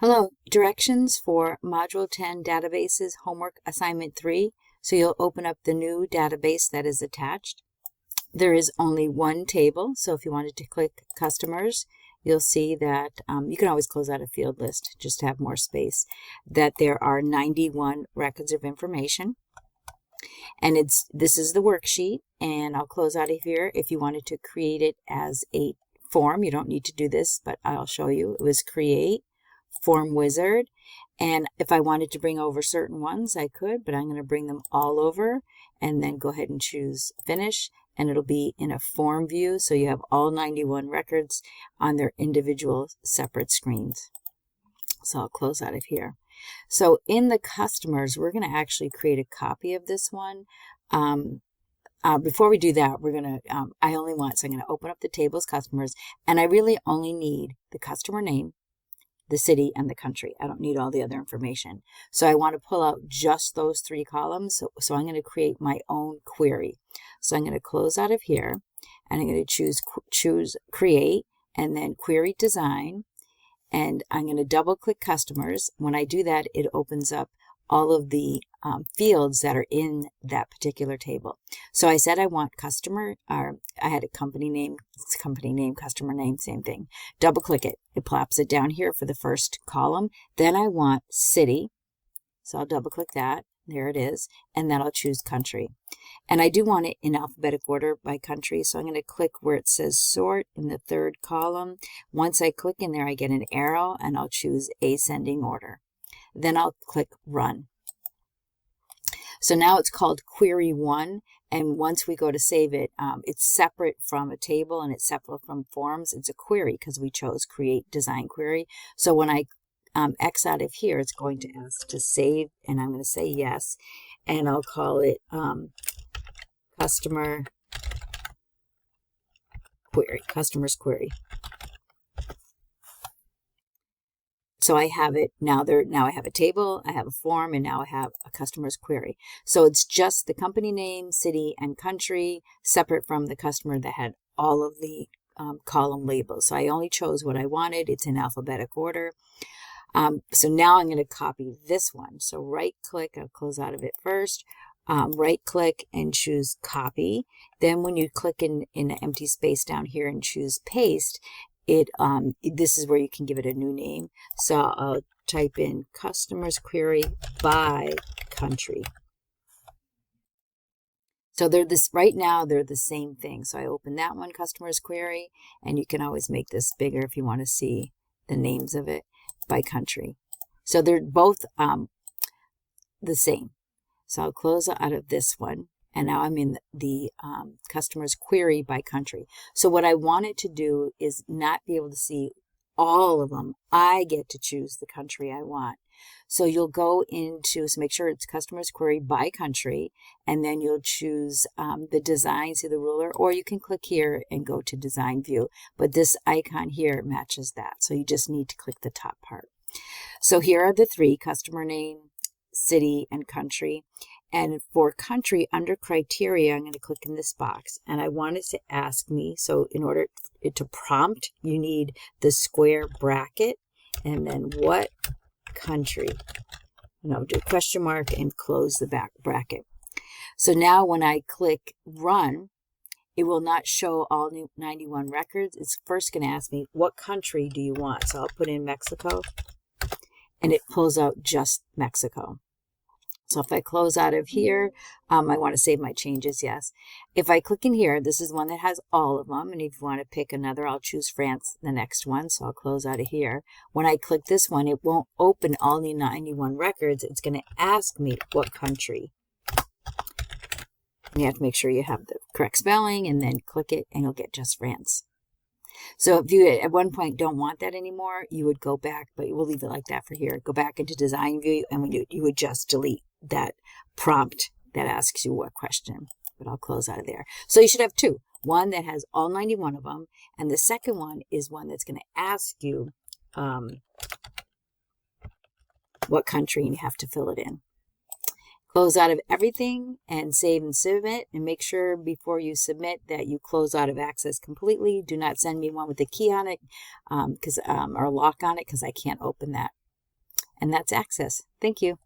Hello, directions for Module 10 Databases Homework Assignment 3. So you'll open up the new database that is attached. There is only one table, so if you wanted to click Customers, you'll see that you can always close out a field list just to have more space, that there are 91 records of information. And this is the worksheet, and I'll close out of here. If you wanted to create it as a form, you don't need to do this, but I'll show you. It was Create, Form Wizard, and if I wanted to bring over certain ones, I could, but I'm going to bring them all over and then go ahead and choose Finish, and it'll be in a form view, so you have all 91 records on their individual separate screens. So I'll close out of here. So in the customers, we're going to actually create a copy of this one. Before we do that, we're going to, so I'm going to open up the table's customers, and I really only need the customer name, the city, and the country. I don't need all the other information. So I want to pull out just those three columns. So I'm going to create my own query. So I'm going to close out of here, and I'm going to choose Create, and then Query Design, and I'm going to double click Customers. When I do that, it opens up all of the fields that are in that particular table. So I said I want customer, or I had a company name, customer name, same thing. Double click it. It plops it down here for the first column. Then I want city. So I'll double click that. There it is. And then I'll choose country. And I do want it in alphabetic order by country. So I'm going to click where it says sort in the third column. Once I click in there, I get an arrow, and I'll choose ascending order. Then I'll click Run. So now it's called Query 1, and once we go to save it, it's separate from a table and it's separate from forms. It's a query because we chose Create Design Query. So when I X out of here, it's going to ask to save, and I'm going to say yes, and I'll call it Customer's Query. So I have it now. Now I have a table, I have a form, and now I have a customer's query. So it's just the company name, city, and country, separate from the customer that had all of the column labels. So I only chose what I wanted. It's in alphabetic order. So now I'm going to copy this one. So right click, I'll close out of it first. Right click and choose Copy. Then when you click in an empty space down here and choose Paste, this is where you can give it a new name. So I'll type in Customer's Query by Country. So right now they're the same thing. So I open that one, Customer's Query, and you can always make this bigger if you want to see the names of it by country. So they're both the same. So I'll close out of this one. And now I'm in the customer's query by country. So what I wanted to do is not be able to see all of them. I get to choose the country I want. So you'll go into, so make sure it's customer's query by country, and then you'll choose the design, see the ruler, or you can click here and go to design view. But this icon here matches that. So you just need to click the top part. So here are the three: customer name, city, and country. And for country, under criteria, I'm going to click in this box, and I want it to ask me, so in order to prompt, you need the square bracket, and then what country? And I'll do a question mark and close the back bracket. So now when I click Run, it will not show all 91 records. It's first going to ask me, what country do you want? So I'll put in Mexico, and it pulls out just Mexico. So if I close out of here, I want to save my changes, yes. If I click in here, this is one that has all of them. And if you want to pick another, I'll choose France, the next one. So I'll close out of here. When I click this one, it won't open all the 91 records. It's going to ask me what country. And you have to make sure you have the correct spelling, and then click it, and you'll get just France. So if you at one point don't want that anymore, you would go back, but we'll leave it like that for here. Go back into design view, and you would just delete that prompt that asks you what question. But I'll close out of there. So you should have two. One that has all 91 of them, and the second one is one that's going to ask you what country, and you have to fill it in. Close out of everything and save and submit, and make sure before you submit that you close out of Access completely. Do not send me one with a key on it or lock on it, because I can't open that And that's Access. Thank you.